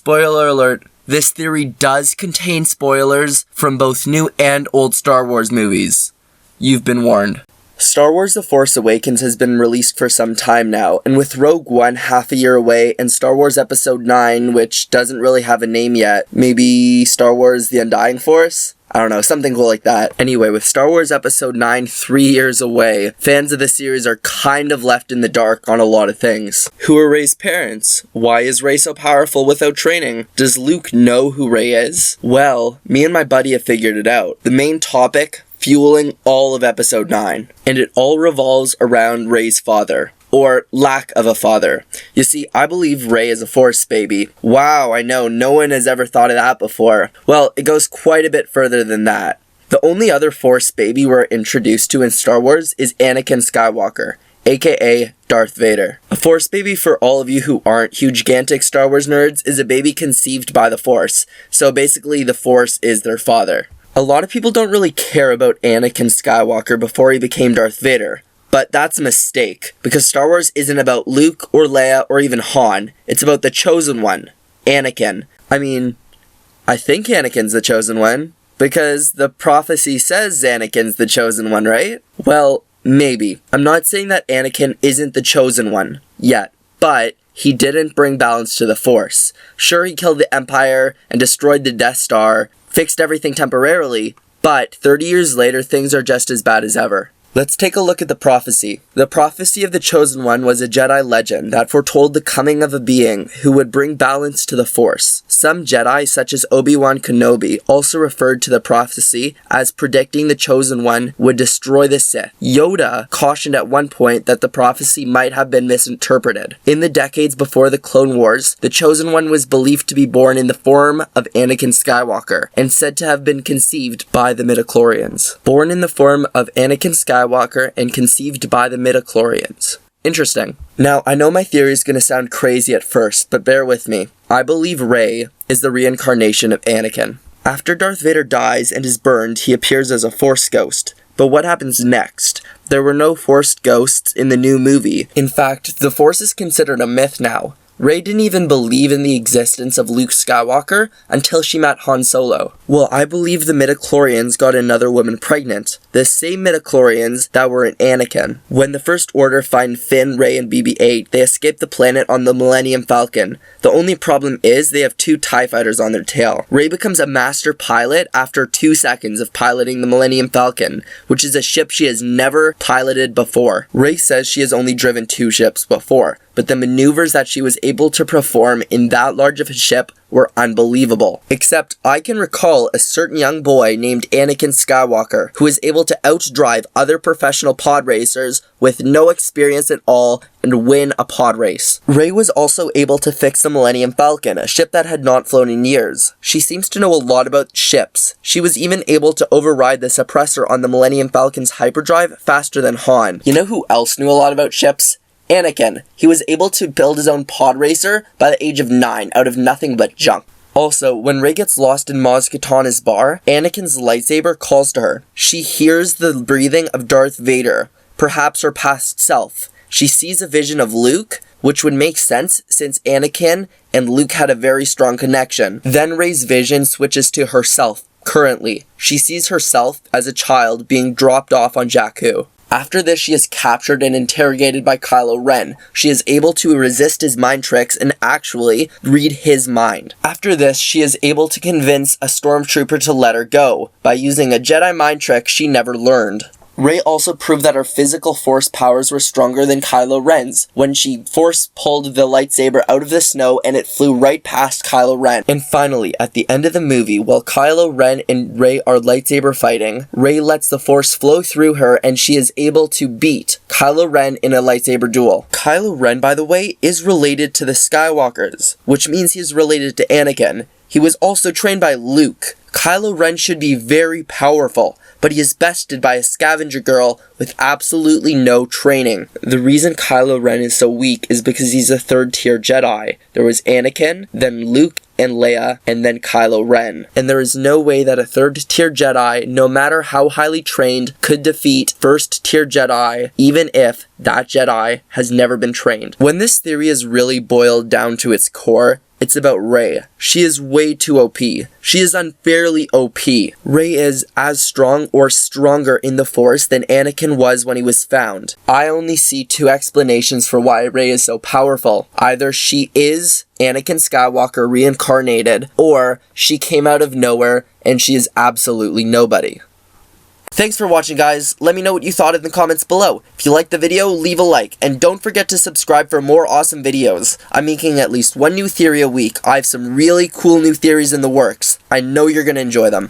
Spoiler alert, this theory does contain spoilers from both new and old Star Wars movies. You've been warned. Star Wars The Force Awakens has been released for some time now, and with Rogue One half a year away, and Star Wars Episode 9, which doesn't really have a name yet, maybe Star Wars The Undying Force? I don't know, something cool like that. Anyway, with Star Wars Episode 9 3 years away, fans of the series are kind of left in the dark on a lot of things. Who are Rey's parents? Why is Rey so powerful without training? Does Luke know who Rey is? Well, me and my buddy have figured it out. The main topic fueling all of Episode 9, and it all revolves around Rey's father. Or lack of a father. You see, I believe Rey is a Force baby. Wow, I know, no one has ever thought of that before. Well, it goes quite a bit further than that. The only other Force baby we're introduced to in Star Wars is Anakin Skywalker, aka Darth Vader. A Force baby, for all of you who aren't huge-gantic Star Wars nerds, is a baby conceived by the Force. So basically, the Force is their father. A lot of people don't really care about Anakin Skywalker before he became Darth Vader. But that's a mistake, because Star Wars isn't about Luke or Leia or even Han. It's about the Chosen One, Anakin. I think Anakin's the Chosen One, because the prophecy says Anakin's the Chosen One, right? Well, maybe. I'm not saying that Anakin isn't the Chosen One yet, but he didn't bring balance to the Force. Sure, he killed the Empire and destroyed the Death Star, fixed everything temporarily, but 30 years later, things are just as bad as ever. Let's take a look at the prophecy. The prophecy of the Chosen One was a Jedi legend that foretold the coming of a being who would bring balance to the Force. Some Jedi, such as Obi-Wan Kenobi, also referred to the prophecy as predicting the Chosen One would destroy the Sith. Yoda cautioned at one point that the prophecy might have been misinterpreted. In the decades before the Clone Wars, the Chosen One was believed to be born in the form of Anakin Skywalker, and said to have been conceived by the midichlorians. Born in the form of Anakin Skywalker and conceived by the midichlorians. Interesting. Now, I know my theory is going to sound crazy at first, but bear with me. I believe Rey is the reincarnation of Anakin. After Darth Vader dies and is burned, he appears as a Force ghost. But what happens next? There were no Force ghosts in the new movie. In fact, the Force is considered a myth now. Rey didn't even believe in the existence of Luke Skywalker until she met Han Solo. Well, I believe the midichlorians got another woman pregnant. The same midichlorians that were in Anakin. When the First Order find Finn, Rey, and BB-8, they escape the planet on the Millennium Falcon. The only problem is they have 2 TIE fighters on their tail. Rey becomes a master pilot after 2 seconds of piloting the Millennium Falcon, which is a ship she has never piloted before. Rey says she has only driven 2 ships before, but the maneuvers that she was able to perform in that large of a ship were unbelievable. Except I can recall a certain young boy named Anakin Skywalker who was able to outdrive other professional pod racers with no experience at all and win a pod race. Rey was also able to fix the Millennium Falcon, a ship that had not flown in years. She seems to know a lot about ships. She was even able to override the suppressor on the Millennium Falcon's hyperdrive faster than Han. You know who else knew a lot about ships? Anakin. He was able to build his own pod racer by the age of 9 out of nothing but junk. Also, when Rey gets lost in Maz Kanata's bar, Anakin's lightsaber calls to her. She hears the breathing of Darth Vader, perhaps her past self. She sees a vision of Luke, which would make sense since Anakin and Luke had a very strong connection. Then Rey's vision switches to herself, currently. She sees herself as a child being dropped off on Jakku. After this, she is captured and interrogated by Kylo Ren. She is able to resist his mind tricks and actually read his mind. After this, she is able to convince a stormtrooper to let her go by using a Jedi mind trick she never learned. Rey also proved that her physical force powers were stronger than Kylo Ren's when she force pulled the lightsaber out of the snow and it flew right past Kylo Ren. And finally, at the end of the movie, while Kylo Ren and Rey are lightsaber fighting, Rey lets the force flow through her and she is able to beat Kylo Ren in a lightsaber duel. Kylo Ren, by the way, is related to the Skywalkers, which means he's related to Anakin. He was also trained by Luke. Kylo Ren should be very powerful, but he is bested by a scavenger girl with absolutely no training. The reason Kylo Ren is so weak is because he's a 3rd-tier Jedi. There was Anakin, then Luke and Leia, and then Kylo Ren. And there is no way that a 3rd-tier Jedi, no matter how highly trained, could defeat 1st-tier Jedi, even if that Jedi has never been trained. When this theory is really boiled down to its core, It's about Rey. She is way too OP. She is unfairly OP. Rey is as strong or stronger in the Force than Anakin was when he was found. I only see two explanations for why Rey is so powerful. Either she is Anakin Skywalker reincarnated, or she came out of nowhere and she is absolutely nobody. Thanks for watching, guys. Let me know what you thought in the comments below. If you liked the video, leave a like, and don't forget to subscribe for more awesome videos. I'm making at least one new theory a week. I have some really cool new theories in the works. I know you're gonna enjoy them.